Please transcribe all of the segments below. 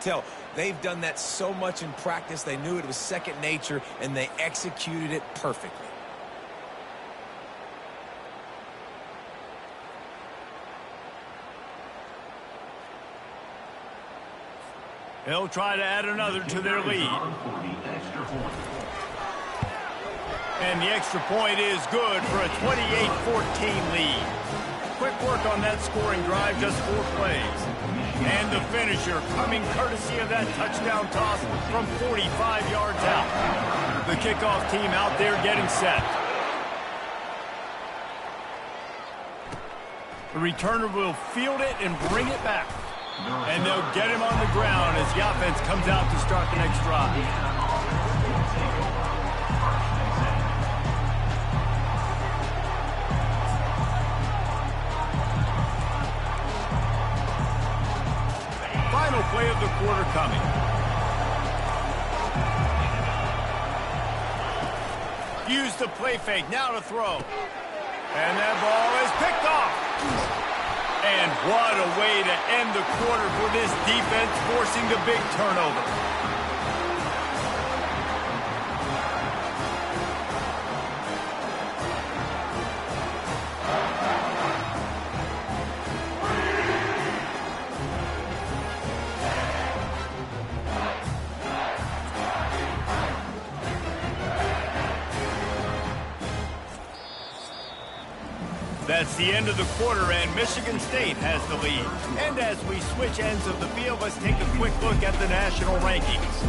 tell they've done that so much in practice. They knew it was second nature, and they executed it perfectly. They'll try to add another to their lead. And the extra point is good for a 28-14 lead. Quick work on that scoring drive, just 4 plays. And the finisher coming courtesy of that touchdown toss from 45 yards out. The kickoff team out there getting set. The returner will field it and bring it back. And they'll get him on the ground as the offense comes out to start the next drive. Final play of the quarter coming. Use the play fake, now to throw. And that ball is picked off. And what a way to end the quarter for this defense, forcing the big turnover. That's the end of the quarter, and Michigan State has the lead. And as we switch ends of the field, let's take a quick look at the national rankings.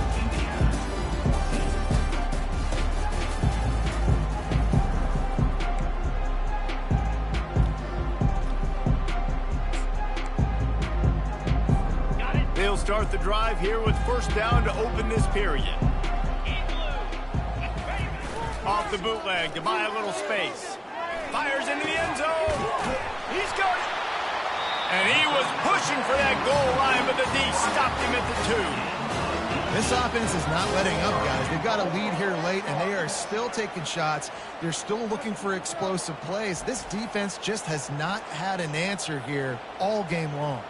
They'll start the drive here with first down to open this period. Off the bootleg to buy a little space. Fires into the end zone. He's got it. And he was pushing for that goal line, but the D stopped him at the 2. This offense is not letting up, guys. They've got a lead here late, and they are still taking shots. They're still looking for explosive plays. This defense just has not had an answer here all game long.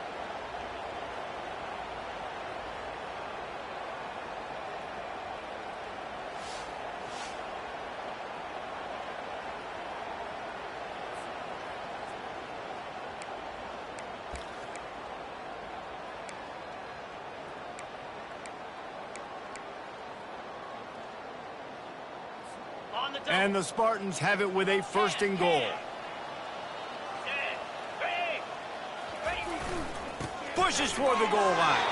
And the Spartans have it with a first and goal. Pushes for the goal line.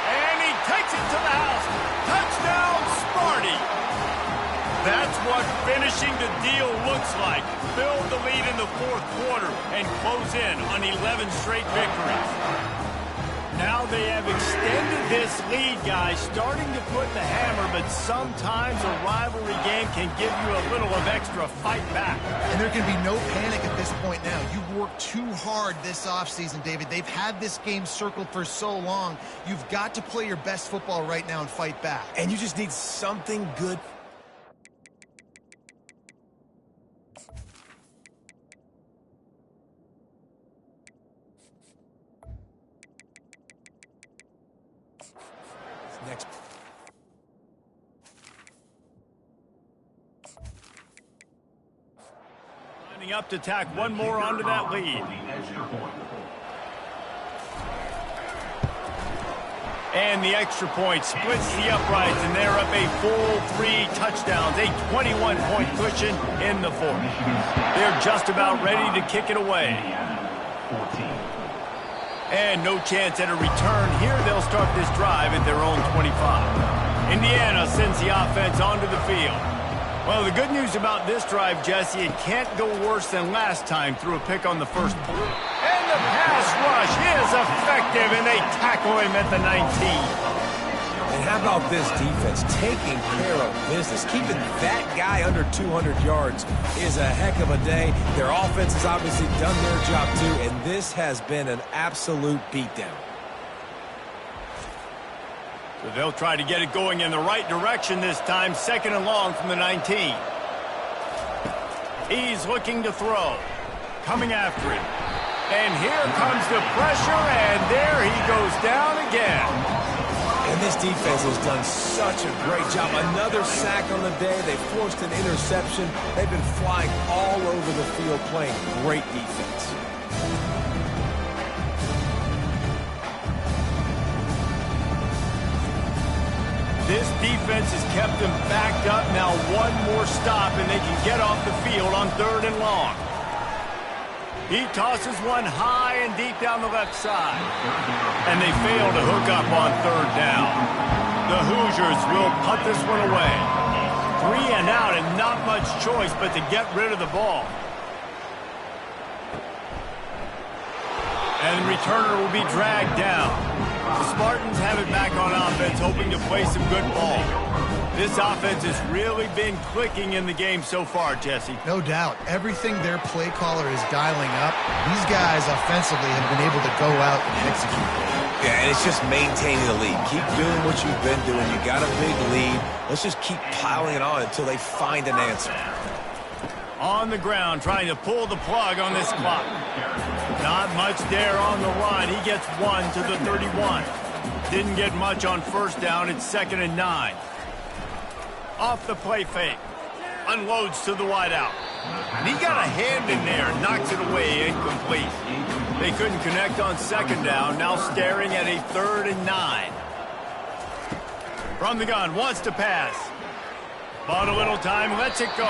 And he takes it to the house. Touchdown, Sparty. That's what finishing the deal looks like. Build the lead in the fourth quarter and close in on 11 straight victories. Now they have extended this lead, guys, starting to put the hammer, but sometimes a rivalry game can give you a little of extra fight back. And there can be no panic at this point now. You've worked too hard this offseason, David. They've had this game circled for so long. You've got to play your best football right now and fight back. And you just need something good. Next. Lining up to tack one more onto that lead. And the extra point splits the uprights, and they're up a full 3 touchdowns, a 21-point cushion in the fourth. They're just about ready to kick it away. And no chance at a return here. They'll start this drive at their own 25. Indiana sends the offense onto the field. Well, the good news about this drive, Jesse, it can't go worse than last time through a pick on the first play. And the pass rush is effective, and they tackle him at the 19. And how about this defense taking care of business? Keeping that guy under 200 yards is a heck of a day. Their offense has obviously done their job too, and this has been an absolute beatdown. So they'll try to get it going in the right direction this time, second and long from the 19. He's looking to throw. Coming after it. And here comes the pressure, and there he goes down again. this defense has done such a great job. Another sack on the day. They forced an interception. They've been flying all over the field playing great defense. This defense has kept them backed up. Now one more stop, and they can get off the field on 3rd and long. He tosses one high and deep down the left side. And they fail to hook up on 3rd down. The Hoosiers will punt this one away. 3 and out, and not much choice but to get rid of the ball. And the returner will be dragged down. The Spartans have it back on offense, hoping to play some good ball. This offense has really been clicking in the game so far, Jesse. No doubt. Everything their play caller is dialing up, these guys offensively have been able to go out and execute. Yeah, and it's just maintaining the lead. Keep doing what you've been doing. You got a big lead. Let's just keep piling it on until they find an answer. On the ground, trying to pull the plug on this clock. Not much there on the line. He gets 1 to the 31. Didn't get much on 1st down. It's 2nd and 9. Off the play fake. Unloads to the wideout. And he got a hand in there. Knocks it away. Incomplete. They couldn't connect on 2nd down. Now staring at a 3rd and 9. From the gun. Wants to pass. Bought a little time. Lets it go.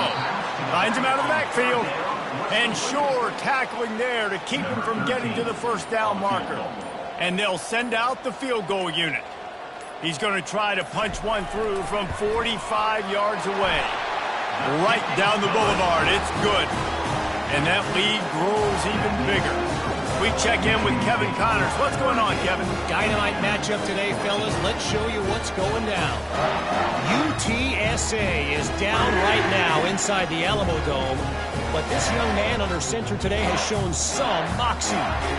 Finds him out of the backfield. And Shore tackling there to keep him from getting to the 1st down marker. And they'll send out the field goal unit. He's going to try to punch one through from 45 yards away. Right down the boulevard. It's good. And that lead grows even bigger. We check in with Kevin Connors. What's going on, Kevin? Dynamite matchup today, fellas. Let's show you what's going down. UTSA is down right now inside the Alamo Dome. But this young man under center today has shown some moxie.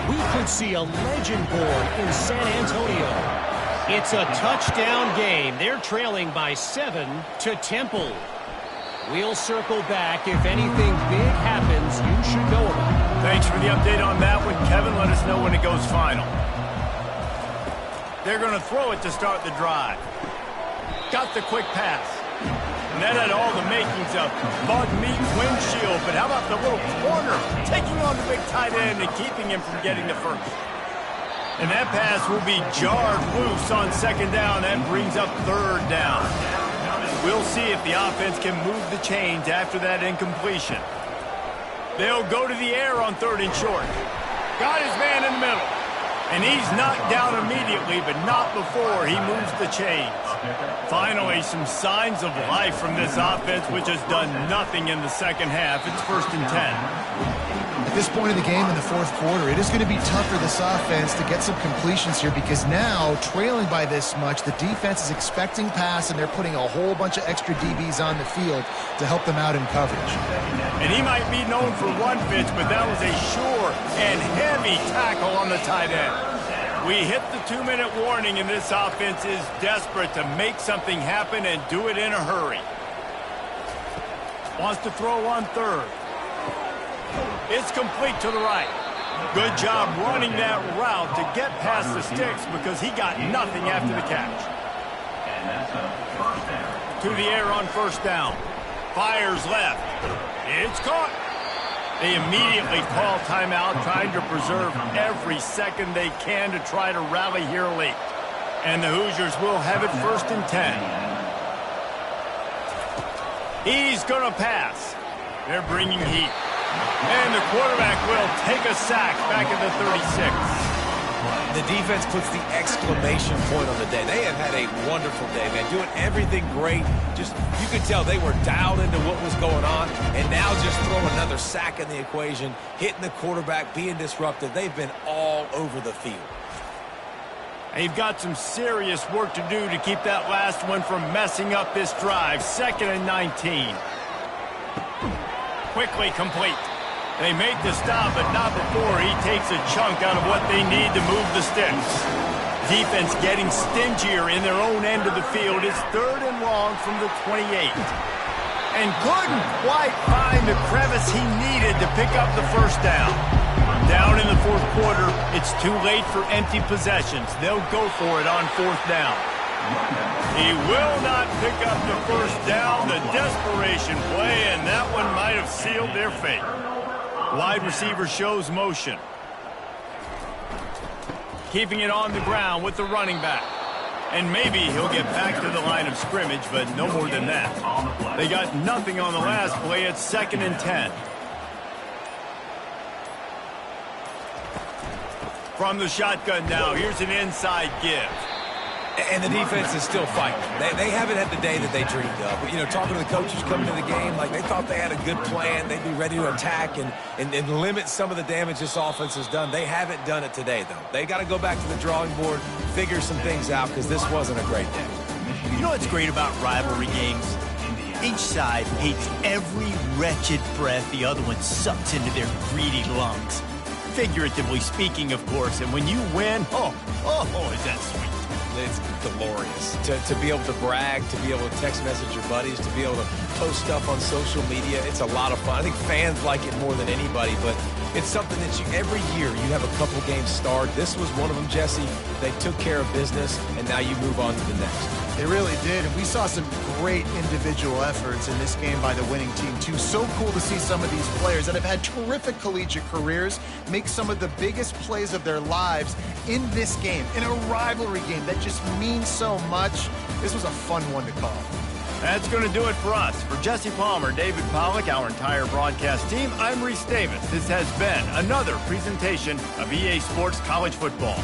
We could see a legend born in San Antonio. It's a touchdown game. They're trailing by 7 to Temple. We'll circle back. If anything big happens, you should know about it. Thanks for the update on that one, Kevin. Let us know when it goes final. They're going to throw it to start the drive. Got the quick pass. And that had all the makings of bug meat windshield. But how about the little corner taking on the big tight end and keeping him from getting the first? And that pass will be jarred loose on 2nd down. That brings up 3rd down. We'll see if the offense can move the chains after that incompletion. They'll go to the air on 3rd and short. Got his man in the middle. And he's knocked down immediately, but not before he moves the chains. Finally, some signs of life from this offense, which has done nothing in the 2nd half. It's 1st and 10. At this point in the game in the 4th quarter, it is going to be tough for this offense to get some completions here because now, trailing by this much, the defense is expecting pass and they're putting a whole bunch of extra DBs on the field to help them out in coverage. And he might be known for one pitch, but that was a sure and heavy tackle on the tight end. We hit the 2-minute warning, and this offense is desperate to make something happen and do it in a hurry. Wants to throw on 3rd. It's complete to the right. Good job running that route to get past the sticks because he got nothing after the catch. To the air on 1st down. Fires left. It's caught. They immediately call timeout, trying to preserve every second they can to try to rally here late. And the Hoosiers will have it 1st and 10. He's going to pass. They're bringing heat. And the quarterback will take a sack back at the 36. The defense puts the exclamation point on the day. They have had a wonderful day, man. Doing everything great. Just, you could tell they were dialed into what was going on. And now just throw another sack in the equation, hitting the quarterback, being disruptive. They've been all over the field. They've got some serious work to do to keep that last one from messing up this drive. 2nd and 19. Quickly complete. They make the stop, but not before he takes a chunk out of what they need to move the sticks. Defense getting stingier in their own end of the field. It's 3rd and long from the 28. And couldn't quite find the crevice he needed to pick up the 1st down. Down in the 4th quarter, it's too late for empty possessions. They'll go for it on 4th down. He will not pick up the first down. The desperation play, and that one might have sealed their fate. Wide receiver shows motion. Keeping it on the ground with the running back. And maybe he'll get back to the line of scrimmage, but no more than that. They got nothing on the last play. It's 2nd and 10. From the shotgun now, here's an inside give. And the defense is still fighting. They haven't had the day that they dreamed of. But, you know, talking to the coaches coming to the game, like they thought they had a good plan. They'd be ready to attack and limit some of the damage this offense has done. They haven't done it today, though. They got to go back to the drawing board, figure some things out, because this wasn't a great day. You know what's great about rivalry games? Each side hates every wretched breath the other one sucks into their greedy lungs. Figuratively speaking, of course. And when you win, oh, is that sweet. It's glorious to be able to brag, to be able to text message your buddies, to be able to post stuff on social media. It's a lot of fun. I think fans like it more than anybody, but it's something that every year you have a couple games starred. This was one of them, Jesse. They took care of business, and now you move on to the next. They really did, and we saw some great individual efforts in this game by the winning team, too. So cool to see some of these players that have had terrific collegiate careers make some of the biggest plays of their lives in this game, in a rivalry game that just means so much. This was a fun one to call. That's going to do it for us. For Jesse Palmer, David Pollack, our entire broadcast team, I'm Reese Davis. This has been another presentation of EA Sports College Football.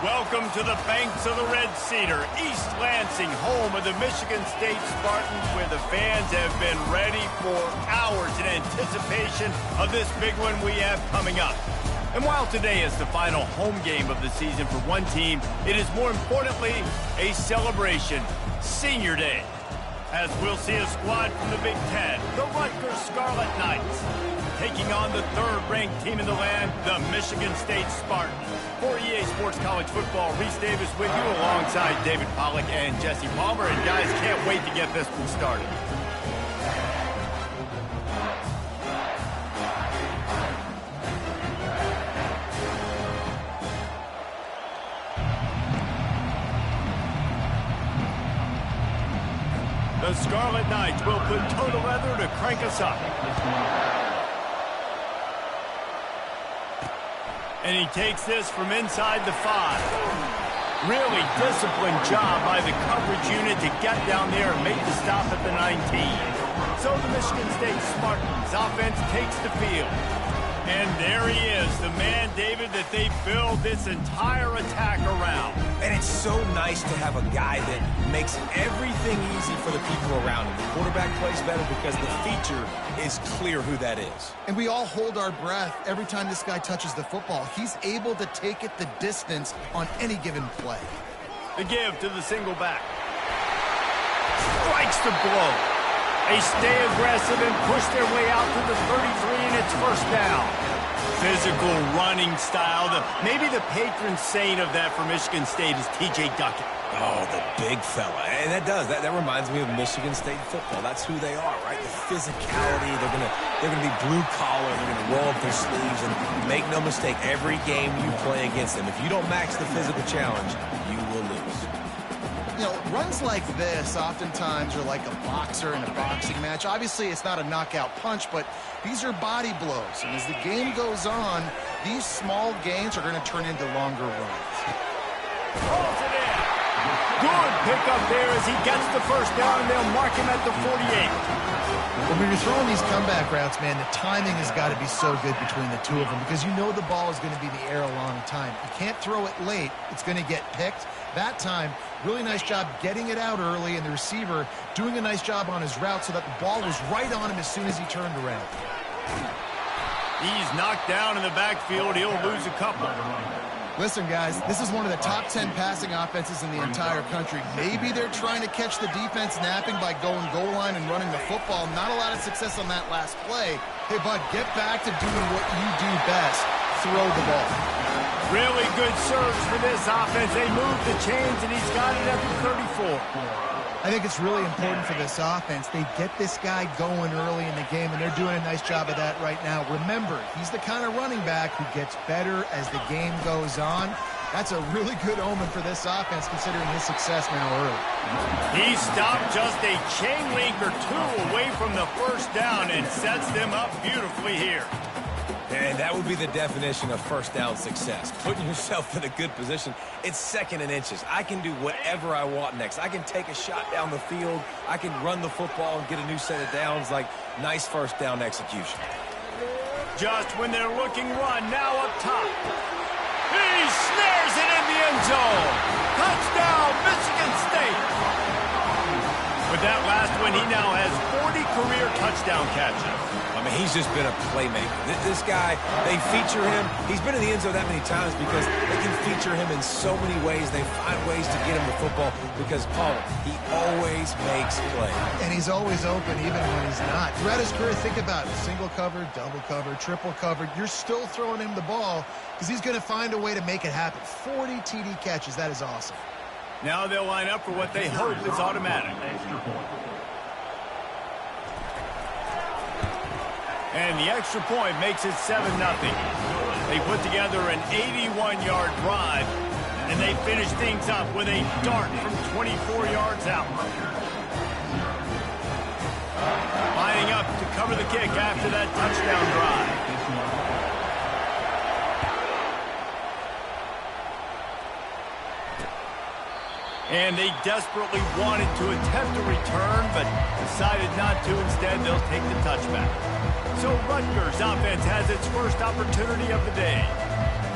Welcome to the banks of the Red Cedar, East Lansing, home of the Michigan State Spartans, where the fans have been ready for hours in anticipation of this big one we have coming up. And while today is the final home game of the season for one team, it is more importantly a celebration, Senior Day, as we'll see a squad from the Big Ten, the Rutgers Scarlet Knights, taking on the third-ranked team in the land, the Michigan State Spartans. For EA Sports College Football, Reese Davis with you alongside David Pollack and Jesse Palmer. And guys, can't wait to get this one started. The Scarlet Knights will put toe to leather to crank us up. And he takes this from inside the 5. Really disciplined job by the coverage unit to get down there and make the stop at the 19. So the Michigan State Spartans offense takes the field. And there he is, the man, David, that they build this entire attack around. And it's so nice to have a guy that makes everything easy for the people around him. The quarterback plays better because the feature is clear who that is. And we all hold our breath every time this guy touches the football. He's able to take it the distance on any given play. The give to the single back. Strikes the blow. They stay aggressive and push their way out to the 33, and it's first down. Physical running style. Maybe the patron saint of that for Michigan State is T.J. Duckett. Oh, the big fella. And that reminds me of Michigan State football. That's who they are, right? The physicality. They're gonna be blue collar. They're gonna roll up their sleeves, and make no mistake, every game you play against them, if you don't match the physical challenge, you will lose. You know, runs like this oftentimes are like a boxer in a boxing match. Obviously, it's not a knockout punch, but these are body blows. And as the game goes on, these small gains are going to turn into longer runs. Holds it in. Good pickup there as he gets the first down, and they'll mark him at the 48. When you're throwing these comeback routes, man, the timing has got to be so good between the two of them because you know the ball is going to be in the air a long time. You can't throw it late. It's going to get picked. That time, really nice job getting it out early, and the receiver doing a nice job on his route so that the ball was right on him as soon as he turned around. He's knocked down in the backfield. He'll lose a couple. Listen, guys, this is one of the top 10 passing offenses in the entire country. Maybe they're trying to catch the defense napping by going goal line and running the football. Not a lot of success on that last play. Hey, bud, get back to doing what you do best. Throw the ball. Really good serves for this offense. They move the chains, and he's got it at the 34. I think it's really important for this offense. They get this guy going early in the game, and they're doing a nice job of that right now. Remember, he's the kind of running back who gets better as the game goes on. That's a really good omen for this offense, considering his success now early. He stopped just a chain link or two away from the first down and sets them up beautifully here. And that would be the definition of first down success. Putting yourself in a good position. It's second and inches. I can do whatever I want next. I can take a shot down the field. I can run the football and get a new set of downs. Like, nice first down execution. Just when they're looking run, now up top. He snares it in the end zone. Touchdown, Michigan State. With that last one, he now has 40 career touchdown catches. I mean, he's just been a playmaker. This guy, they feature him. He's been in the end zone that many times because they can feature him in so many ways. They find ways to get him the football because, Paul, he always makes plays. And he's always open even when he's not. Throughout his career, think about it. Single cover, double cover, triple cover. You're still throwing him the ball because he's going to find a way to make it happen. 40 TD catches. That is awesome. Now they'll line up for what they hope is automatic. And the extra point makes it 7-0. They put together an 81-yard drive, and they finish things up with a dart from 24 yards out. Lining up to cover the kick after that touchdown drive. And they desperately wanted to attempt a return, but decided not to. Instead, they'll take the touchback. So Rutgers offense has its first opportunity of the day.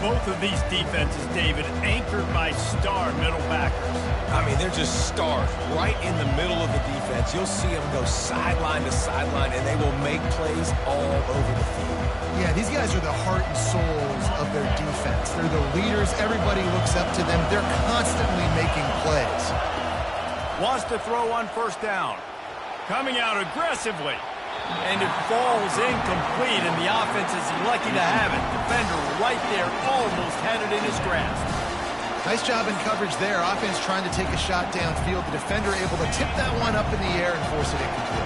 Both of these defenses, David, anchored by star middle backers. I mean, they're just stars right in the middle of the defense. You'll see them go sideline to sideline, and they will make plays all over the field. Yeah, these guys are the heart and souls of their defense. They're the leaders. Everybody looks up to them. They're constantly making plays. Wants to throw on first down. Coming out aggressively. And it falls incomplete, and the offense is lucky to have it. Defender right there almost had it in his grasp. Nice job in coverage there. Offense trying to take a shot downfield. The defender able to tip that one up in the air and force it incomplete.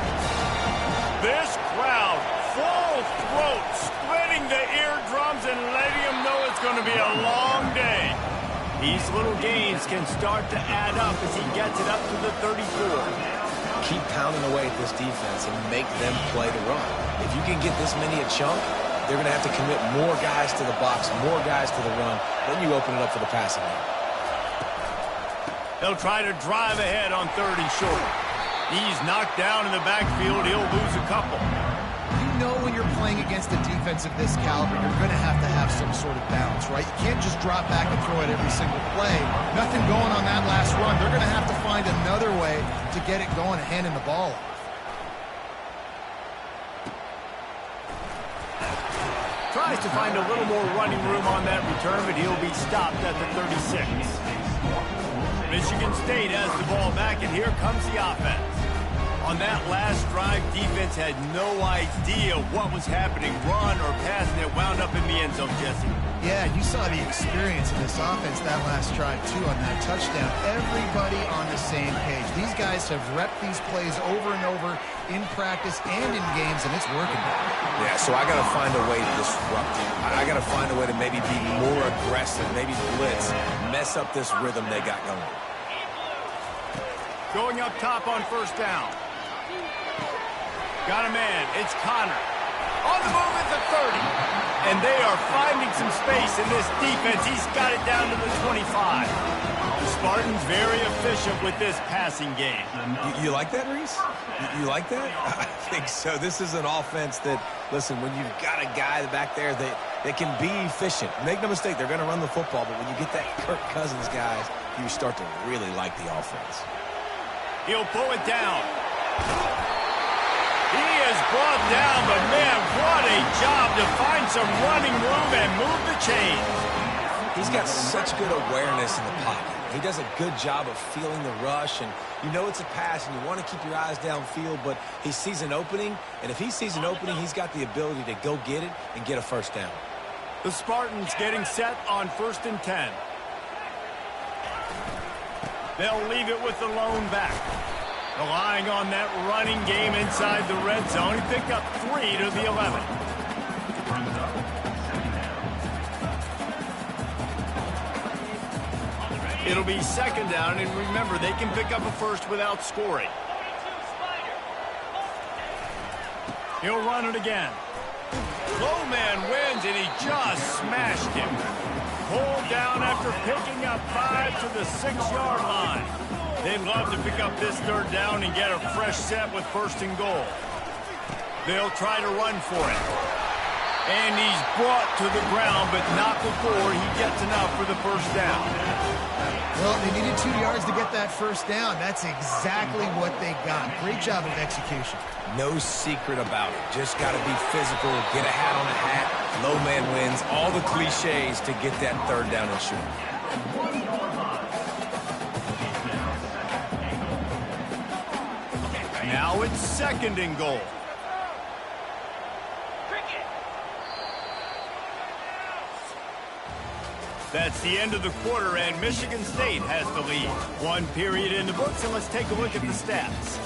This crowd, full throat, splitting the eardrums and letting them know it's going to be a long day. These little gains can start to add up as he gets it up to the 34. Keep pounding away at this defense and make them play the run. If you can get this many a chunk, they're going to have to commit more guys to the box, more guys to the run. Then you open it up for the passing game. They'll try to drive ahead on 3rd and short. He's knocked down in the backfield. He'll lose a couple. You know when you're playing against a defense of this caliber, you're going to have some sort of balance, right? You can't just drop back and throw it every single play. Nothing going on that last run. They're going to have to find another way to get it going and handing the ball off. Tries to find a little more running room on that return, but he'll be stopped at the 36. Michigan State has the ball back, and here comes the offense. On that last drive, defense had no idea what was happening, run or pass, and it wound up in the end zone, Jesse. Yeah, you saw the experience in this offense that last drive, too, on that touchdown. Everybody on the same page. These guys have repped these plays over and over in practice and in games, and it's working. Yeah, so I got to find a way to disrupt it. I got to find a way to maybe be more aggressive, maybe blitz, mess up this rhythm they got going. Going up top on first down. Got a man. It's Connor. On the move at the 30. And they are finding some space in this defense. He's got it down to the 25. The Spartans very efficient with this passing game. You like that, Reese? You like that? I think so. This is an offense that, listen, when you've got a guy back there that can be efficient. Make no mistake, they're going to run the football, but when you get that Kirk Cousins, guys, you start to really like the offense. He'll pull it down. He is brought down, but man, what a job to find some running room and move the chains. He's got such good awareness in the pocket. He does a good job of feeling the rush, and you know it's a pass, and you want to keep your eyes downfield, but he sees an opening, and if he sees an opening, he's got the ability to go get it and get a first down. The Spartans getting set on 1st and 10. They'll leave it with the lone back. Relying on that running game inside the red zone. He picked up 3 to the 11. It'll be 2nd down, and remember, they can pick up a first without scoring. He'll run it again. Low man wins, and he just smashed him. Pulled down after picking up 5 to the 6-yard line. They'd love to pick up this 3rd down and get a fresh set with 1st and goal. They'll try to run for it. And he's brought to the ground, but not before he gets enough for the 1st down. Well, they needed 2 yards to get that 1st down. That's exactly what they got. Great job of execution. No secret about it. Just got to be physical, get a hat on a hat, low man wins, all the cliches to get that 3rd down and short. Now it's 2nd and goal. That's the end of the quarter, and Michigan State has the lead. 1 period in the books, and let's take a look at the stats.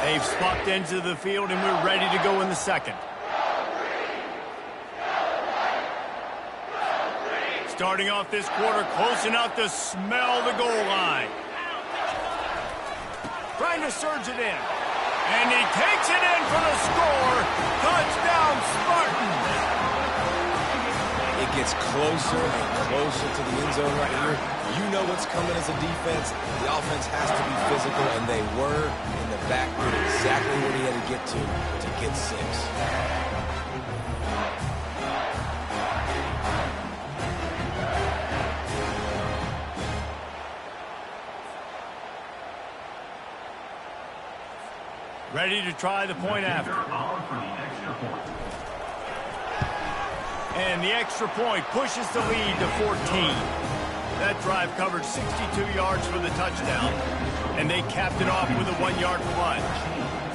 They've swapped ends of the field, and we're ready to go in the 2nd. Starting off this quarter, close enough to smell the goal line. Trying to surge it in. And he takes it in for the score. Touchdown, Spartans. it gets closer and closer to the end zone right here, you know what's coming as a defense. The offense has to be physical, and they were in the back. Did exactly what he had to get to get 6. Ready to try the point after. And the extra point pushes the lead to 14. That drive covered 62 yards for the touchdown, and they capped it off with a 1-yard plunge.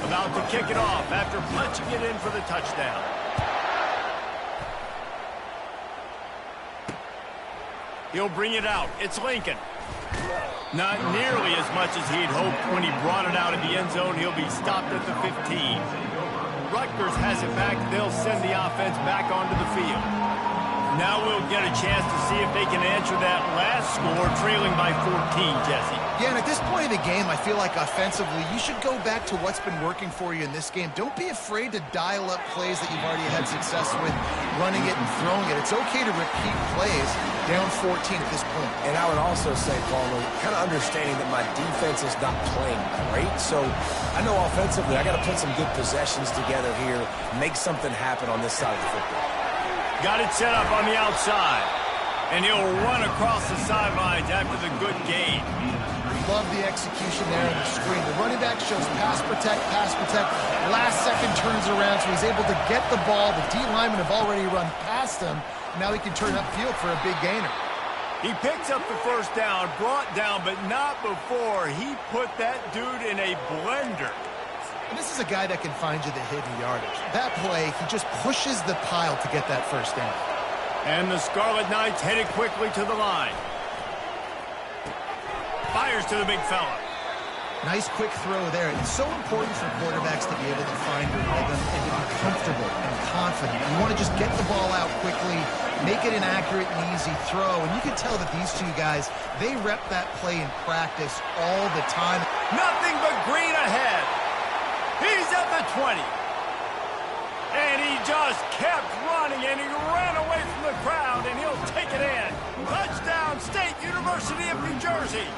About to kick it off after punching it in for the touchdown. He'll bring it out. It's Lincoln. Not nearly as much as he'd hoped when he brought it out of the end zone. He'll be stopped at the 15. Rutgers has it back. They'll send the offense back onto the field. Now we'll get a chance to see if they can answer that last score, trailing by 14, Jesse. Yeah, and at this point of the game, I feel like offensively, you should go back to what's been working for you in this game. Don't be afraid to dial up plays that you've already had success with, running it and throwing it. It's okay to repeat plays down 14 at this point. And I would also say, Paulo, kind of understanding that my defense is not playing great, so I know offensively I got to put some good possessions together here, make something happen on this side of the football. Got it set up on the outside, and he'll run across the sidelines after the good gain. Love the execution there on the screen. The running back shows pass protect, last second turns around, so he's able to get the ball. The D linemen have already run past him. Now he can turn upfield for a big gainer. He picks up the first down, brought down, but not before he put that dude in a blender. And this is a guy that can find you the hidden yardage. That play, he just pushes the pile to get that first down. And the Scarlet Knights headed quickly to the line. Fires to the big fella. Nice quick throw there. It's so important for quarterbacks to be able to find your rhythm and to be comfortable and confident. You want to just get the ball out quickly, make it an accurate and easy throw. And you can tell that these two guys, they rep that play in practice all the time. Nothing but green ahead. He's at the 20. And he just kept running, and he ran away from the crowd, and he'll take it in. Touchdown, State University of New Jersey.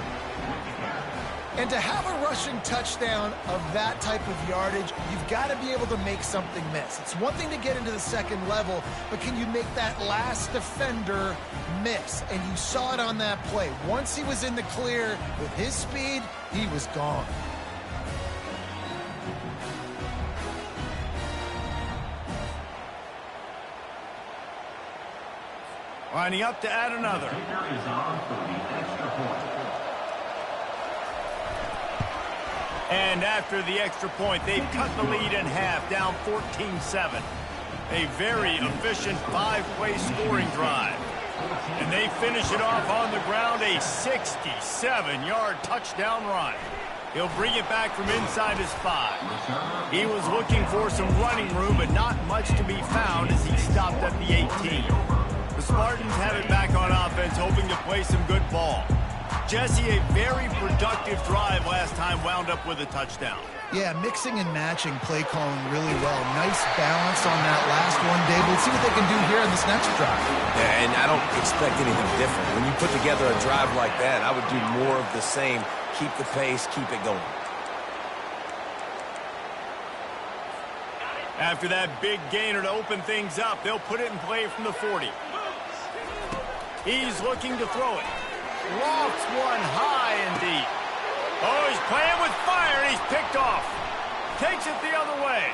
And to have a rushing touchdown of that type of yardage, you've got to be able to make something miss. It's one thing to get into the second level, but can you make that last defender miss? And you saw it on that play. Once he was in the clear with his speed, he was gone. Lining up to add another. And after the extra point, they've cut the lead in half, down 14-7. A very efficient 5-play scoring drive. And they finish it off on the ground, a 67-yard touchdown run. He'll bring it back from inside his 5. He was looking for some running room, but not much to be found as he stopped at the 18. The Spartans have it back on offense, hoping to play some good ball. Jesse, a very productive drive last time, wound up with a touchdown. Yeah, mixing and matching play calling really well. Nice balance on that last one, Dave. Let's see what they can do here in this next drive. Yeah, and I don't expect anything different. When you put together a drive like that, I would do more of the same. Keep the pace, keep it going. After that big gainer to open things up, they'll put it in play from the 40. He's looking to throw it. Lofts one high and deep. Oh, he's playing with fire, and he's picked off. Takes it the other way.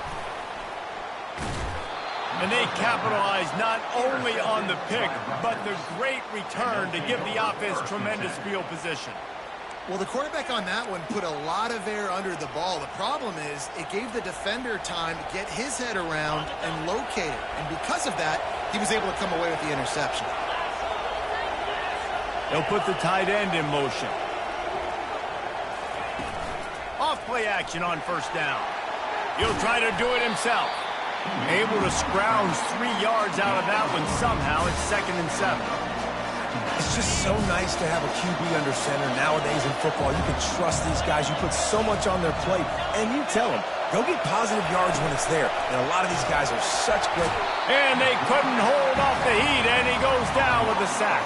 And they capitalize not only on the pick, but the great return to give the offense tremendous field position. Well, the quarterback on that one put a lot of air under the ball. The problem is it gave the defender time to get his head around and locate it. And because of that, he was able to come away with the interception. They'll put the tight end in motion. Off-play action on first down. He'll try to do it himself. Able to scrounge 3 yards out of that one somehow. It's 2nd and 7. It's just so nice to have a QB under center nowadays in football. You can trust these guys. You put so much on their plate, and you tell them, Go get positive yards when it's there. And a lot of these guys are such great. And they couldn't hold off the heat, and he goes down with a sack.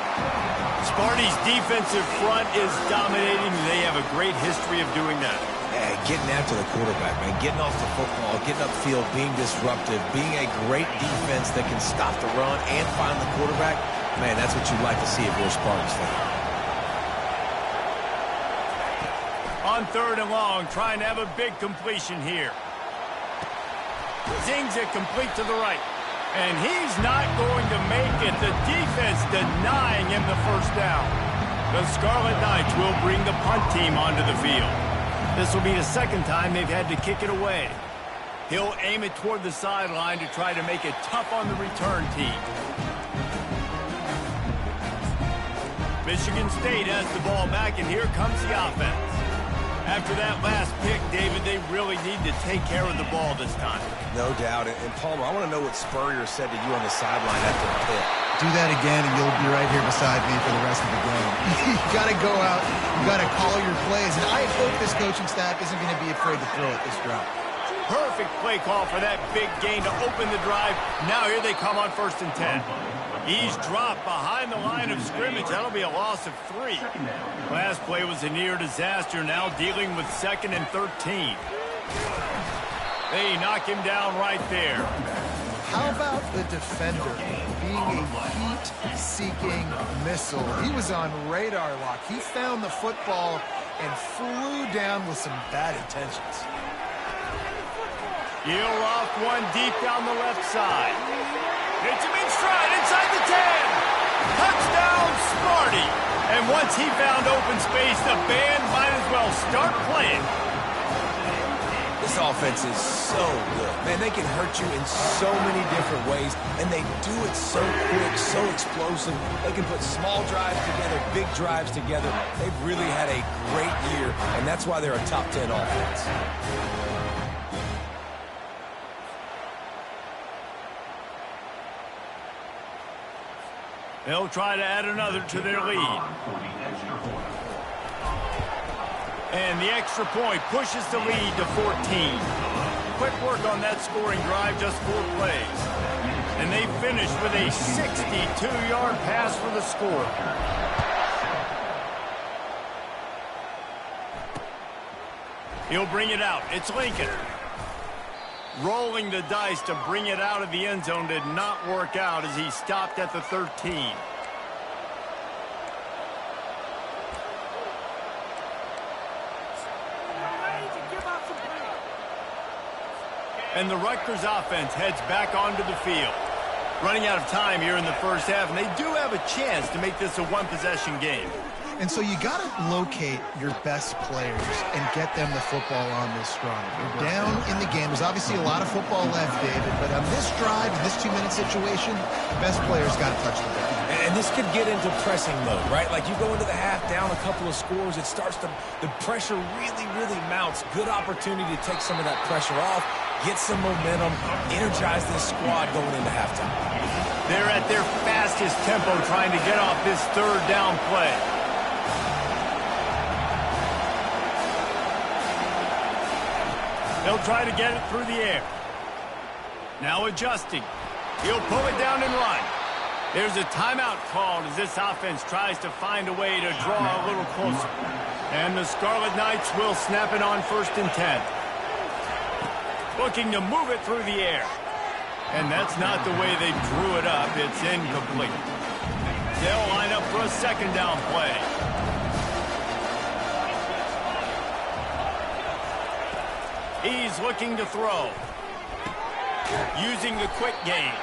Sparty's defensive front is dominating. They have a great history of doing that. Yeah, getting after the quarterback, man. Getting off the football, getting upfield, being disruptive, being a great defense that can stop the run and find the quarterback. Man, that's what you'd like to see if you're a Spartans fan. On 3rd and long, trying to have a big completion here. Zings it complete to the right. And he's not going to make it. The defense denying him the first down. The Scarlet Knights will bring the punt team onto the field. This will be the second time they've had to kick it away. He'll aim it toward the sideline to try to make it tough on the return team. Michigan State has the ball back, and here comes the offense. After that last pick, David, they really need to take care of the ball this time. No doubt. And Palmer, I want to know what Spurrier said to you on the sideline after the pick. Do that again, and you'll be right here beside me for the rest of the game. You got to go out. You got to call your plays. And I hope this coaching staff isn't going to be afraid to throw it this drive. Perfect play call for that big gain to open the drive. Now here they come on 1st and 10. He's dropped behind the line of scrimmage. That'll be a loss of 3. Last play was a near disaster. Now dealing with 2nd and 13. They knock him down right there. How about the defender being a heat-seeking missile? He was on radar lock. He found the football and flew down with some bad intentions. He'll off one deep down the left side. Hits him in stride inside the 10. Touchdown, Sparty. And once he found open space, the band might as well start playing. This offense is so good. Man, they can hurt you in so many different ways, and they do it so quick, so explosive. They can put small drives together, big drives together. They've really had a great year, and that's why they're a top 10 offense. They'll try to add another to their lead. And the extra point pushes the lead to 14. Quick work on that scoring drive, just 4 plays. And they finish with a 62-yard pass for the score. He'll bring it out. It's Lincoln. Rolling the dice to bring it out of the end zone did not work out as he stopped at the 13. And the Rutgers offense heads back onto the field. Running out of time here in the first half, and they do have a chance to make this a one-possession game. And so you got to locate your best players and get them the football on this drive. You're down in the game. There's obviously a lot of football left, David, but on this drive, in this 2-minute situation, the best players got to touch the ball. And this could get into pressing mode, right? Like you go into the half down a couple of scores, it starts to, the pressure really, really mounts. Good opportunity to take some of that pressure off, get some momentum, energize this squad going into halftime. They're at their fastest tempo trying to get off this 3rd down play. They'll try to get it through the air. Now adjusting. He'll pull it down and run. There's a timeout called as this offense tries to find a way to draw a little closer. And the Scarlet Knights will snap it on 1st and 10. Looking to move it through the air. And that's not the way they drew it up. It's incomplete. They'll line up for a 2nd down play. He's looking to throw. Using the quick game.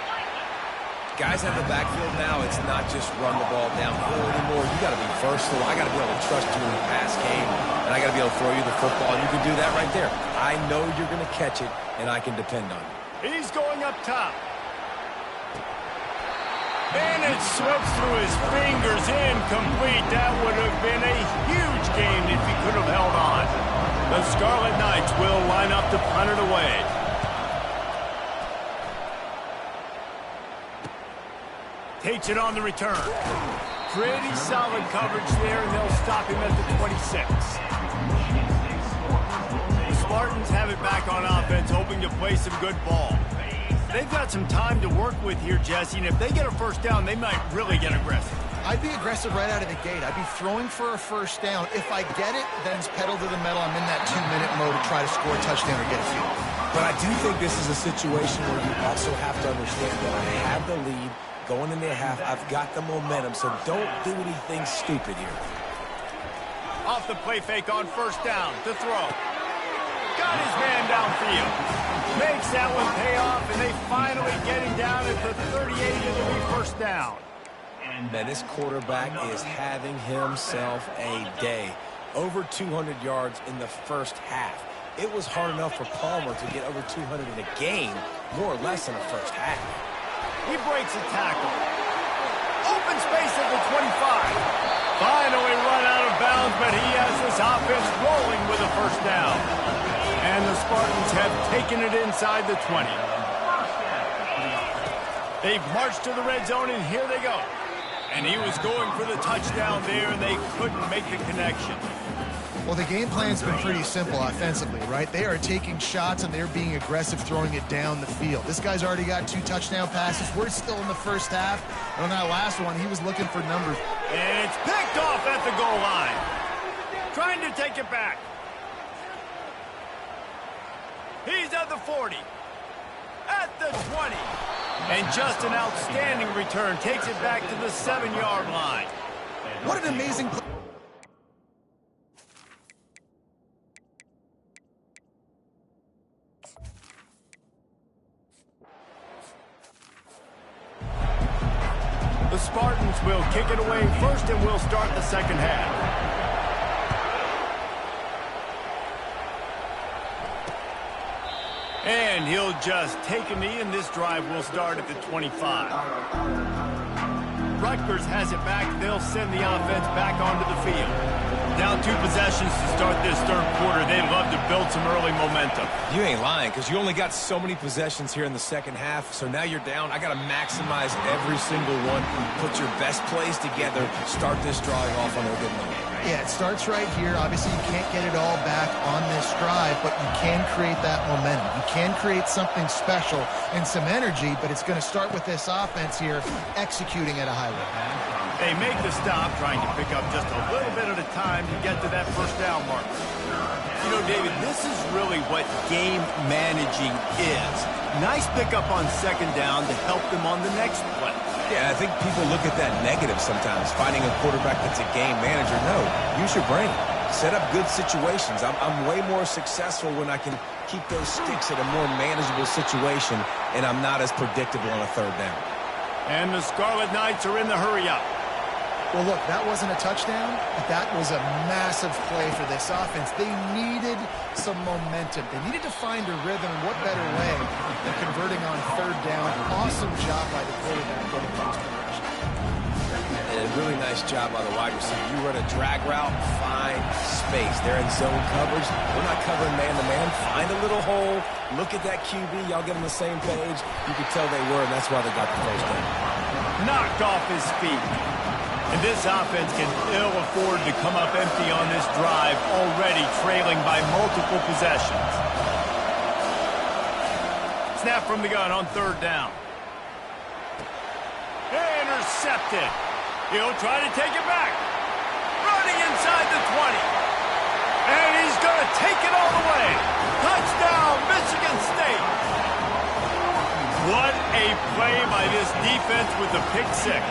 Guys have the backfield now. It's not just run the ball downfield anymore. You got to be versatile. I got to be able to trust you in the pass game, and I got to be able to throw you the football, and you can do that right there. I know you're going to catch it, and I can depend on you. He's going up top. And it slips through his fingers, incomplete. That would have been a huge gain if he could have held on. The Scarlet Knights will line up to punt it away. Takes it on the return. Pretty solid coverage there, and they'll stop him at the 26. The Spartans have it back on offense, hoping to play some good ball. They've got some time to work with here, Jesse, and if they get a first down, they might really get aggressive. I'd be aggressive right out of the gate. I'd be throwing for a first down. If I get it, then it's pedal to the metal. I'm in that 2-minute mode to try to score a touchdown or get a field. But I do think this is a situation where you also have to understand that I have the lead going into half. I've got the momentum, so don't do anything stupid here. Off the play fake on first down to throw. Got his man downfield. Makes that one pay off, and they finally get him down at the 38-degree first down. Man, this quarterback is having himself a day. Over 200 yards in the first half. It was hard enough for Palmer to get over 200 in a game, more or less in the first half. He breaks a tackle. Open space at the 25. Finally run out of bounds, but he has this offense rolling with a first down. And the Spartans have taken it inside the 20. They've marched to the red zone, and here they go. And he was going for the touchdown there, and they couldn't make the connection. Well, the game plan's been pretty simple offensively, right? They are taking shots, and they're being aggressive, throwing it down the field. This guy's already got 2 touchdown passes. We're still in the first half. And on that last one, he was looking for numbers. And it's picked off at the goal line. Trying to take it back. He's at the 40. At the 20. And just an outstanding return. Takes it back to the 7-yard line. What an amazing play. The Spartans will kick it away first, and we'll start the second half. And he'll just take a knee, and this drive will start at the 25. Rutgers has it back. They'll send the offense back onto the field. Down 2 possessions to start this third quarter. They'd love to build some early momentum. You ain't lying, because you only got so many possessions here in the second half, so now you're down. I got to maximize every single one. Put your best plays together. Start this drive off on a good note. Yeah, it starts right here. Obviously, you can't get it all back on this drive, but you can create that momentum. You can create something special and some energy, but it's going to start with this offense here executing at a high level. They make the stop, trying to pick up just a little bit at a time to get to that first down mark. You know, David, this is really what game managing is. Nice pickup on second down to help them on the next play. Yeah, I think people look at that negative sometimes, finding a quarterback that's a game manager. No, use your brain. Set up good situations. I'm way more successful when I can keep those sticks at a more manageable situation, and I'm not as predictable on a third down. And the Scarlet Knights are in the hurry-up. Well, look, that wasn't a touchdown, but that was a massive play for this offense. They needed some momentum. They needed to find a rhythm, and what better way than converting on third down. Awesome job by the quarterback getting those conversions. And a really nice job by the wide receiver. You run a drag route, find space. They're in zone coverage. We're not covering man-to-man. Find a little hole. Look at that QB. Y'all get on the same page. You could tell they were, and that's why they got the first down. Knocked off his feet. And this offense can ill afford to come up empty on this drive, already trailing by multiple possessions. Snap from the gun on third down. Intercepted. He'll try to take it back. Running inside the 20. And he's going to take it all the way. Touchdown, Michigan State. What a play by this defense with the pick six.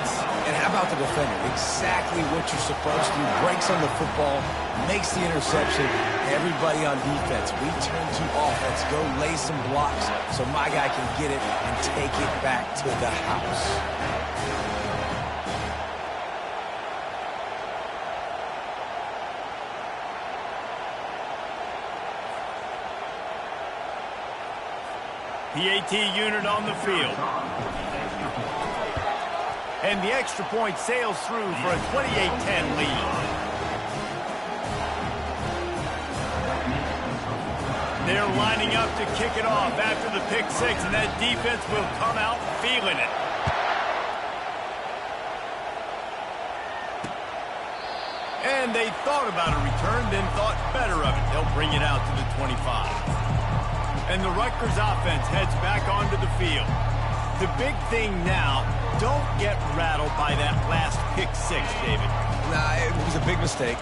And how about the defender? Exactly what you're supposed to do. Breaks on the football, makes the interception. Everybody on defense, we turn to offense. Go lay some blocks so my guy can get it and take it back to the house. PAT unit on the field. And the extra point sails through for a 28-10 lead. They're lining up to kick it off after the pick six, and that defense will come out feeling it. And they thought about a return, then thought better of it. They'll bring it out to the 25. And the Rutgers offense heads back onto the field. The big thing now, don't get rattled by that last pick six, David. Nah, it was a big mistake.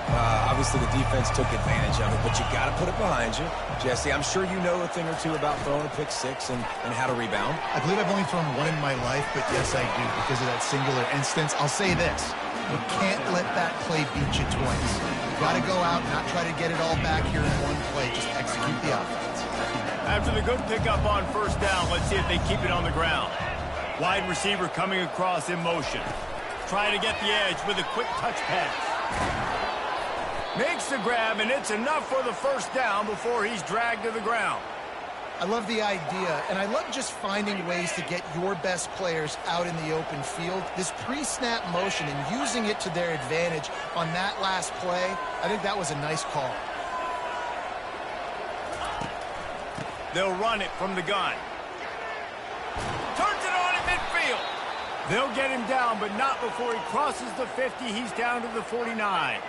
Obviously, the defense took advantage of it, but you got to put it behind you. Jesse, I'm sure you know a thing or two about throwing a pick six and how to rebound. I believe I've only thrown one in my life, but yes, I do, because of that singular instance. I'll say this. You can't let that play beat you twice. You got to go out and not try to get it all back here in one play. Just execute the offense. After the good pickup on first down, let's see if they keep it on the ground. Wide receiver coming across in motion. Trying to get the edge with a quick touch pass. Makes the grab, and it's enough for the first down before he's dragged to the ground. I love the idea, and I love just finding ways to get your best players out in the open field. This pre-snap motion and using it to their advantage on that last play, I think that was a nice call. They'll run it from the gun. Turns it on in midfield. They'll get him down, but not before he crosses the 50. He's down to the 49.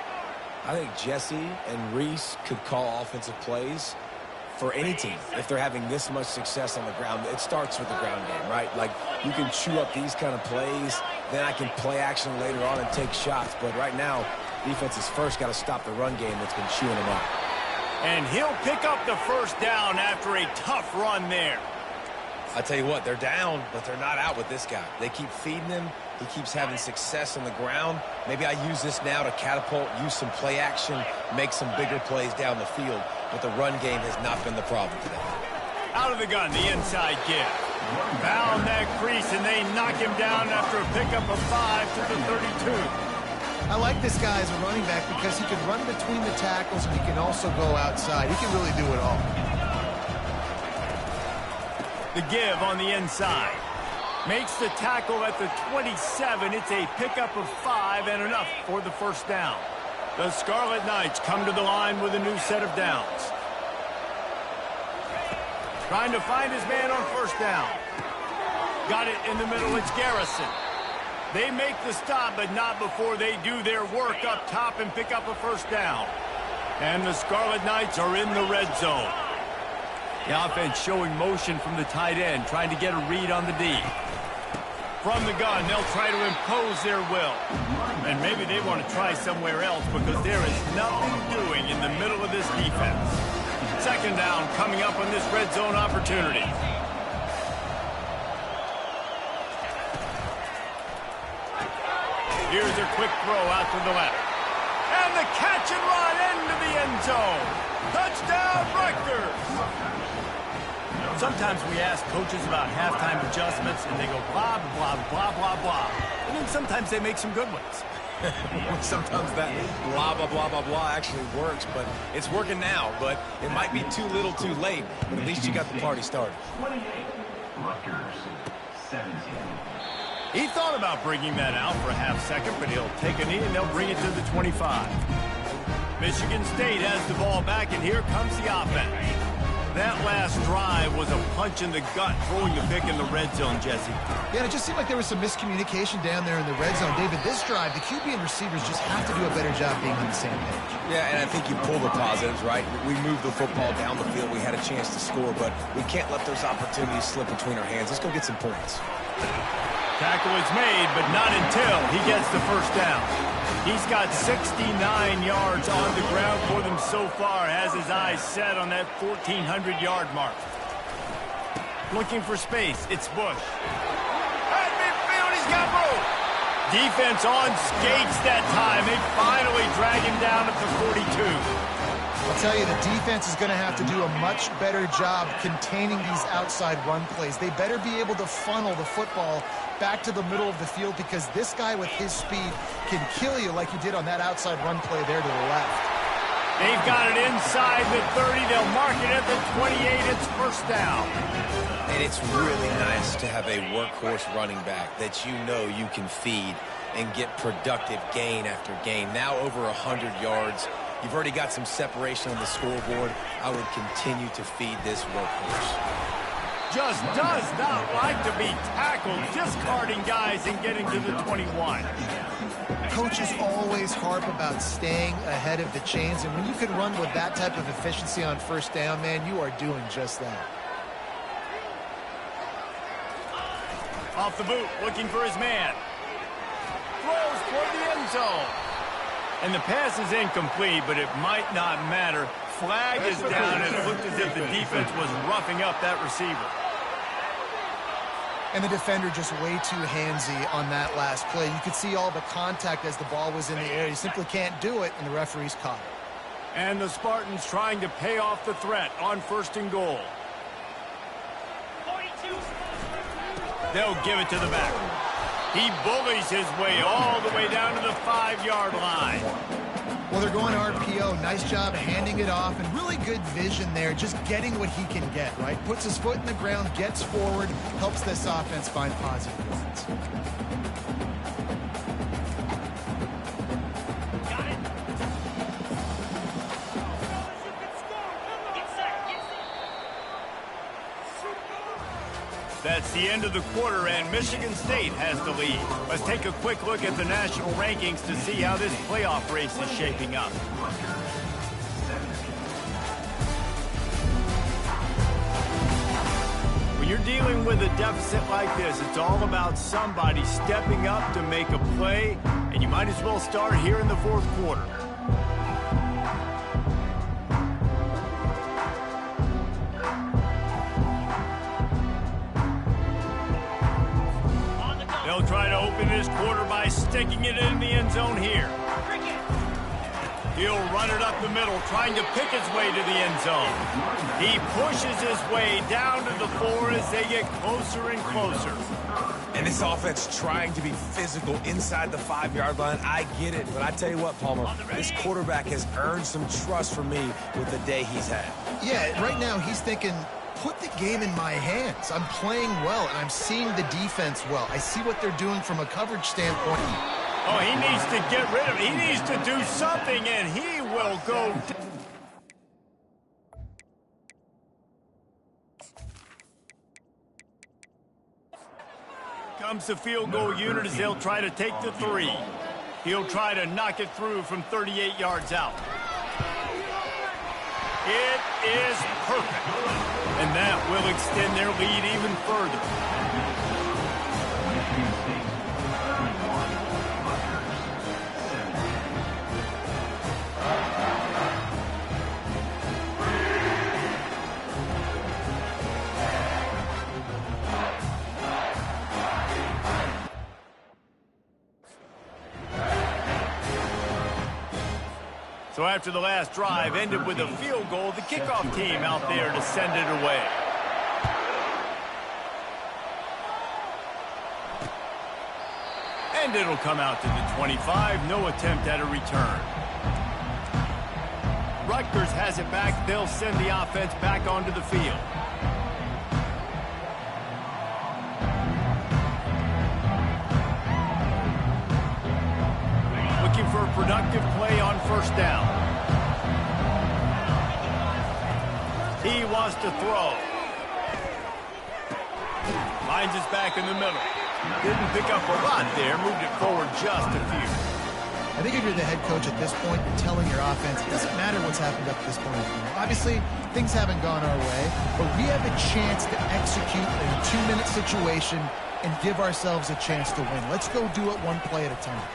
I think Jesse and Reese could call offensive plays for any team. If they're having this much success on the ground, it starts with the ground game, right? Like, you can chew up these kind of plays, then I can play action later on and take shots. But right now, defense has first got to stop the run game that's been chewing them up. And he'll pick up the first down after a tough run there. I tell you what, they're down, but they're not out with this guy. They keep feeding him. He keeps having success on the ground. Maybe I use this now to catapult, use some play action, make some bigger plays down the field. But the run game has not been the problem today. Out of the gun, the inside give. Found that crease, and they knock him down after a pickup of 5 to the 32. I like this guy as a running back because he can run between the tackles and he can also go outside. He can really do it all. The give on the inside. Makes the tackle at the 27. It's a pickup of 5 and enough for the first down. The Scarlet Knights come to the line with a new set of downs. Trying to find his man on first down. Got it in the middle. It's Garrison. They make the stop, but not before they do their work up top and pick up a first down. And the Scarlet Knights are in the red zone. The offense showing motion from the tight end, trying to get a read on the D. From the gun, they'll try to impose their will. And maybe they want to try somewhere else because there is nothing doing in the middle of this defense. Second down coming up on this red zone opportunity. Here's a quick throw out to the left. And the catch and run into the end zone. Touchdown, Rutgers! Sometimes we ask coaches about halftime adjustments, and they go blah, blah, blah, blah, blah. And then sometimes they make some good ones. Sometimes that blah, blah, blah, blah, blah actually works, but it's working now. But it might be too little too late, but at least you got the party started. 28, Rutgers, 17. He thought about bringing that out for a half second, but he'll take a knee, and they'll bring it to the 25. Michigan State has the ball back, and here comes the offense. That last drive was a punch in the gut, throwing the pick in the red zone, Jesse. Yeah, it just seemed like there was some miscommunication down there in the red zone. David, this drive, the QB and receivers just have to do a better job being on the same page. Yeah, and I think you pull the positives, right? We moved the football down the field. We had a chance to score, but we can't let those opportunities slip between our hands. Let's go get some points. Tackle is made, but not until he gets the first down. He's got 69 yards on the ground for them so far, has his eyes set on that 1,400-yard mark. Looking for space, it's Bush. At midfield, he's got room. Defense on skates that time. They finally drag him down at the 42. I'll tell you, the defense is going to have to do a much better job containing these outside run plays. They better be able to funnel the football back to the middle of the field because this guy with his speed can kill you like he did on that outside run play there to the left. They've got it inside the 30. They'll mark it at the 28. It's first down. And it's really nice to have a workhorse running back that you know you can feed and get productive gain after gain. Now over 100 yards. You've already got some separation on the scoreboard. I would continue to feed this workhorse. Just does not like to be tackled, discarding guys and getting to the 21. coaches always harp about staying ahead of the chains, and when you can run with that type of efficiency on first down, man, you are doing just that. Off the boot, looking for his man. Throws toward the end zone. And the pass is incomplete, but it might not matter. Flag is down, and it looked as if the defense was roughing up that receiver. And the defender just way too handsy on that last play. You could see all the contact as the ball was in the air. He simply can't do it, and the referee's caught it. And the Spartans trying to pay off the threat on 1st and goal. They'll give it to the back. He bullies his way all the way down to the 5-yard line. Well, they're going RPO. Nice job handing it off, and really good vision there, just getting what he can get, right? Puts his foot in the ground, gets forward, helps this offense find positive points. That's the end of the quarter, and Michigan State has the lead. Let's take a quick look at the national rankings to see how this playoff race is shaping up. When you're dealing with a deficit like this, it's all about somebody stepping up to make a play, and you might as well start here in the 4th quarter. They'll try to open this quarter by sticking it in the end zone here. He'll run it up the middle, trying to pick his way to the end zone. He pushes his way down to the 4 as they get closer and closer. And this offense trying to be physical inside the 5-yard line. I get it, but I tell you what, Palmer, this quarterback has earned some trust from me with the day he's had. Yeah, right now he's thinking, put the game in my hands. I'm playing well, and I'm seeing the defense well. I see what they're doing from a coverage standpoint. Oh, he needs to get rid of it. He needs to do something, and he will go. Comes the field goal unit as they'll try to take the 3. He'll try to knock it through from 38 yards out. It is perfect. And that will extend their lead even further. So after the last drive ended with a field goal, the kickoff team out there to send it away. And it'll come out to the 25. No attempt at a return. Rutgers has it back. They'll send the offense back onto the field. Looking for a productive play on 1st down. He wants to throw. Finds his back in the middle. Didn't pick up a lot there. Moved it forward just a few. I think if you're the head coach at this point, you're telling your offense, it doesn't matter what's happened up to this point. Obviously, things haven't gone our way, but we have a chance to execute in a 2-minute situation and give ourselves a chance to win. Let's go do it one play at a time.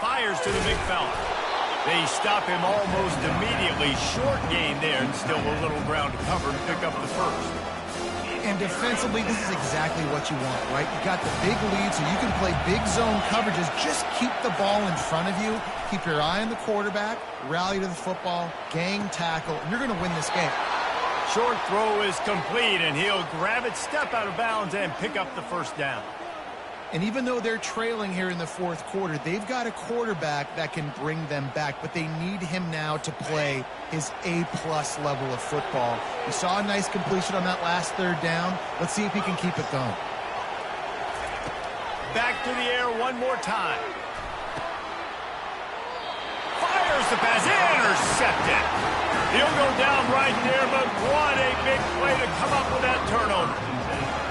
Fires to the big fella. They stop him almost immediately. Short gain there, and still a little ground to cover to pick up the 1st. And defensively, this is exactly what you want, right? You got the big lead, so you can play big zone coverages. Just keep the ball in front of you. Keep your eye on the quarterback, rally to the football, gang tackle, and you're going to win this game. Short throw is complete, and he'll grab it, step out of bounds, and pick up the 1st down. And even though they're trailing here in the 4th quarter, they've got a quarterback that can bring them back, but they need him now to play his A-plus level of football. We saw a nice completion on that last 3rd down. Let's see if he can keep it going. Back to the air one more time. Fires the pass, intercepted. He'll go down right there, but what a big play to come up with that turnover.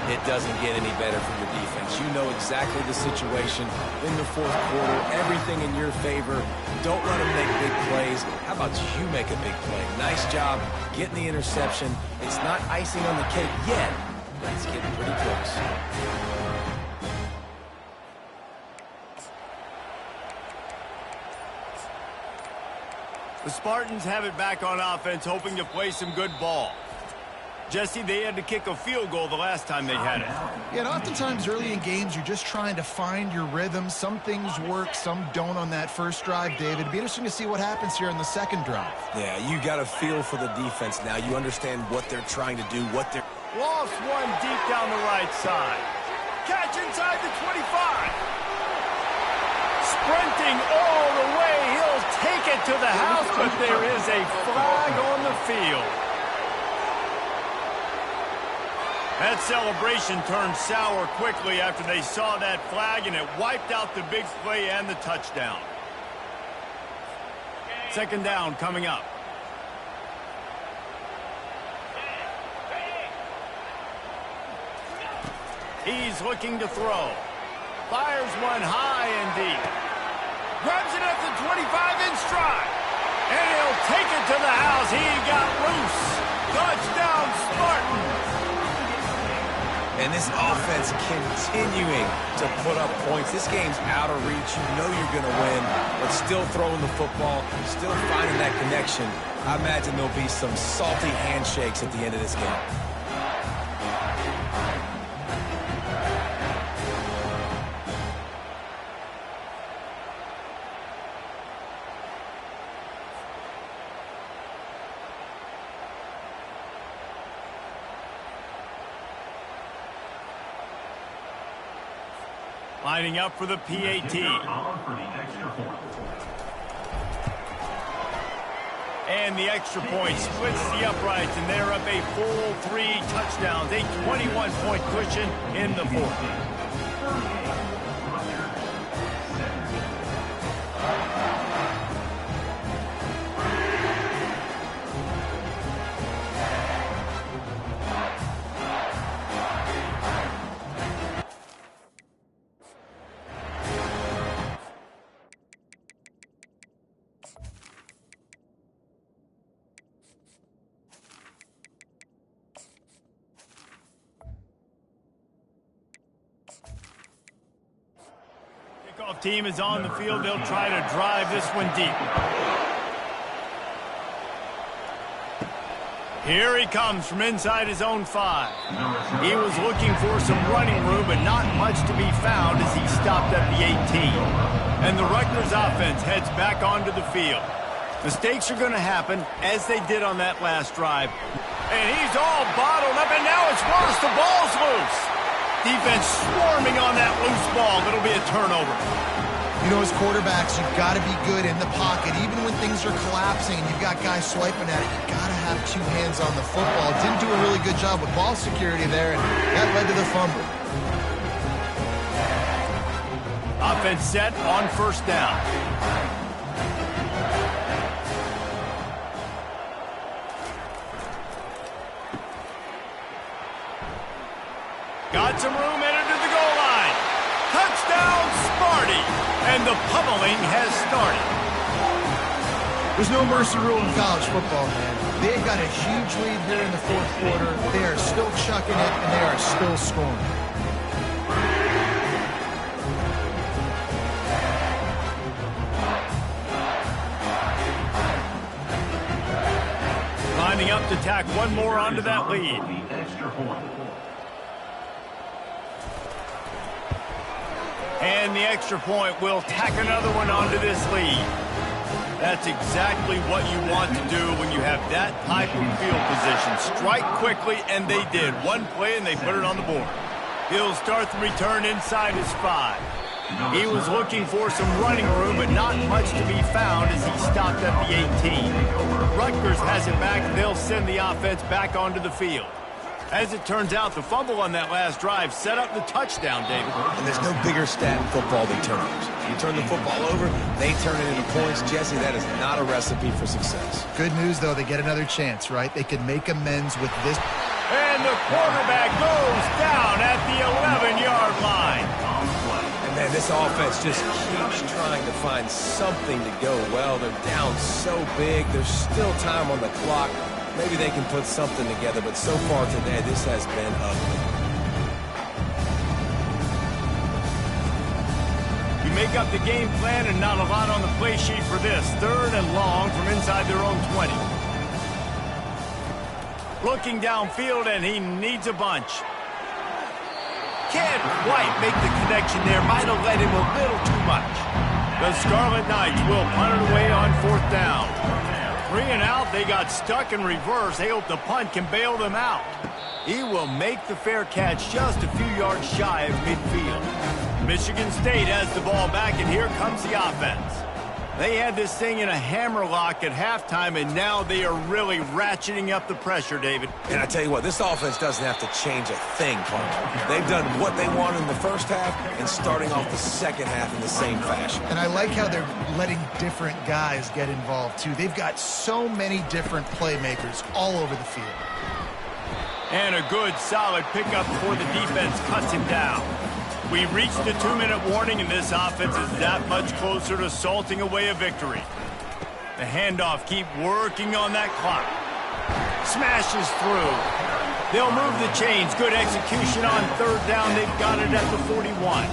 It doesn't get any better for your defense. You know exactly the situation in the fourth quarter, everything in your favor. Don't let them make big plays. How about you make a big play? Nice job getting the interception. It's not icing on the cake yet, but it's getting pretty close. The Spartans have it back on offense, hoping to play some good ball. Jesse, they had to kick a field goal the last time they had it. Yeah, and oftentimes early in games, you're just trying to find your rhythm. Some things work, some don't on that first drive, David. It'd be interesting to see what happens here in the second drive. Yeah, you got a feel for the defense now. You understand what they're trying to do, what they're... Lost one deep down the right side. Catch inside the 25. Sprinting all the way. He'll take it to the house, but there is a flag on the field. That celebration turned sour quickly after they saw that flag, and it wiped out the big play and the touchdown. Second down coming up. He's looking to throw. Fires one high and deep. Grabs it at the 25 in stride. And he'll take it to the house. He got loose. Touchdown, Spartans. And this offense continuing to put up points. This game's out of reach. You know you're going to win, but still throwing the football, still finding that connection. I imagine there'll be some salty handshakes at the end of this game. Lining up for the PAT. And the extra point splits the uprights, and they're up a full 3 touchdowns, a 21-point cushion in the fourth. Kickoff team is on the field. They'll try to drive this one deep. Here he comes from inside his own 5. He was looking for some running room, but not much to be found as he stopped at the 18. And the Rutgers offense heads back onto the field. Mistakes are going to happen, as they did on that last drive. And he's all bottled up, and now it's worse. The ball's loose. Defense swarming on that loose ball. It'll be a turnover. You know, as quarterbacks, you've got to be good in the pocket. Even when things are collapsing and you've got guys swiping at it, you've got to have 2 hands on the football. Didn't do a really good job with ball security there, and that led to the fumble. Offense set on first down. Got some room, entered to the goal line. Touchdown, Sparty. And the pummeling has started. There's no mercy rule in college football, man. They've got a huge lead here in the fourth quarter. They are still chucking it, and they are still scoring. Lining up to tack one more onto that lead. And the extra point will tack another one onto this lead. That's exactly what you want to do when you have that type of field position. Strike quickly, and they did. One play, and they put it on the board. He'll start the return inside his 5. He was looking for some running room, but not much to be found as he stopped at the 18. Rutgers has it back, and they'll send the offense back onto the field. As it turns out, the fumble on that last drive set up the touchdown, David. And there's no bigger stat in football than turnovers. You turn the football over, they turn it into points. Jesse, that is not a recipe for success. Good news, though, they get another chance, right? They can make amends with this. And And the quarterback goes down at the 11-yard line. And man, this offense just keeps trying to find something to go well. They're down so big. There's still time on the clock. Maybe they can put something together, but so far today, this has been ugly. You make up the game plan and not a lot on the play sheet for this. 3rd and long from inside their own 20. Looking downfield, and he needs a bunch. Can't quite make the connection there. Might have led him a little too much. The Scarlet Knights will punt it away on 4th down. 3 and out. They got stuck in reverse. They hope the punt can bail them out. He will make the fair catch just a few yards shy of midfield. Michigan State has the ball back, and here comes the offense. They had this thing in a hammerlock at halftime, and now they are really ratcheting up the pressure, David. And I tell you what, this offense doesn't have to change a thing, Parker. They've done what they wanted in the first half and starting off the second half in the same fashion. And I like how they're letting different guys get involved, too. They've got so many different playmakers all over the field. And a good, solid pickup before the defense cuts him down. We reached the 2-minute warning, and this offense is that much closer to salting away a victory. The handoff, keep working on that clock. Smashes through. They'll move the chains. Good execution on 3rd down. They've got it at the 41.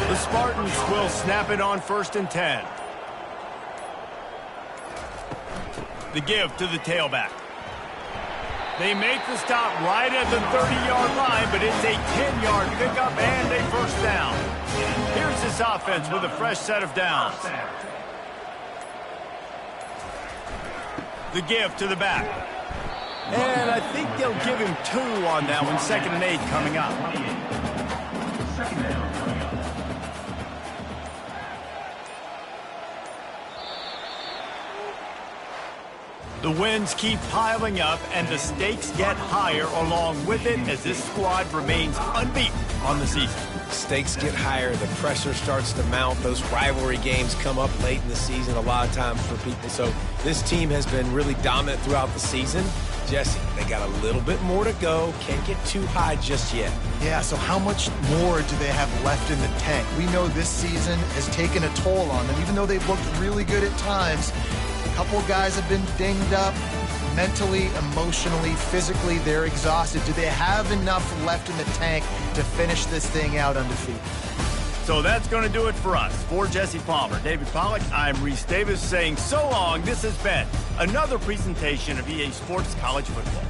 The Spartans will snap it on 1st and 10. The give to the tailback. They make the stop right at the 30-yard line, but it's a 10-yard pickup and a 1st down. Here's this offense with a fresh set of downs. The give to the back. And I think they'll give him 2 on that one. 2nd and 8 coming up. The wins keep piling up, and the stakes get higher along with it as this squad remains unbeaten on the season. Stakes get higher, the pressure starts to mount. Those rivalry games come up late in the season a lot of times for people. So this team has been really dominant throughout the season. Jesse, they got a little bit more to go. Can't get too high just yet. Yeah, so how much more do they have left in the tank? We know this season has taken a toll on them, even though they've looked really good at times. A couple guys have been dinged up mentally, emotionally, physically. They're exhausted. Do they have enough left in the tank to finish this thing out undefeated? So that's going to do it for us. For Jesse Palmer, David Pollack, I'm Reese Davis saying so long. This has been another presentation of EA Sports College Football.